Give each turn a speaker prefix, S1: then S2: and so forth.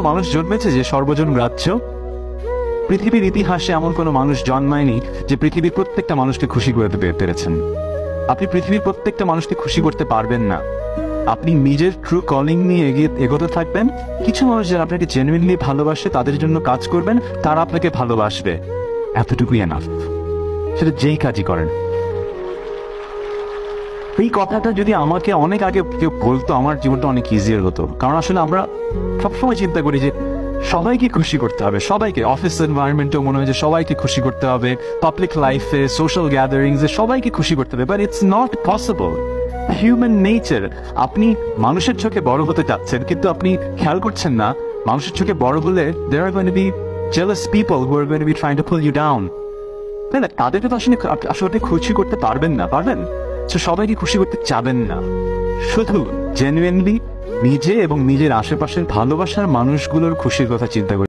S1: মানুষ জন্মেছে যে সর্বজন গ্রাহ্য। পৃথিবীর ইতিহাসে এমন কোনো মানুষ জন্মায়নি যে পৃথিবীর প্রত্যেকটা মানুষকে খুশি করতে পেরেছেন। আপনি পৃথিবীর প্রত্যেকটা মানুষকে খুশি করতে পারবেন না। আপনি নিজের ট্রু কলিং নিয়ে এগোতে থাকবেন। কিছু মানুষ যারা আপনাকে জেনুইনলি ভালোবাসে তাদের জন্য কাজ করবেন, তারা আপনাকে ভালোবাসবে, এতটুকুই এনাফ। সেটা যেই কাজই করেন। এই কথাটা যদি আমাকে অনেক আগে কেউ বলতো, আমার জীবনটা অনেক ইজিয়ার হতো। কারণ আসলে আমরা সবসময় চিন্তা করি যে সবাইকে খুশি করতে হবে, সবাইকে, অফিস এনভায়রনমেন্টেও মনে হয় যে সবাইকে খুশি করতে হবে, পাবলিক লাইফে, সোশ্যাল গ্যাদারিংসে সবাইকে খুশি করতে হবে, but it's not possible. Human nature. আপনি মানুষের চোখে বড় হতে চাচ্ছেন, কিন্তু আপনি খেয়াল করছেন না মানুষের চোখে বড় হলে there are going to be jealous people who are going to be trying to pull you down। তাই না? তাদেরকে তো আসলে খুশি করতে পারবেন না, পারবেন? সবাইকে খুশি করতে চাবেন না। শুধু জেনুইনলি নিজে এবং নিজের আশেপাশের ভালোবাসার মানুষগুলোর খুশির কথা চিন্তা করে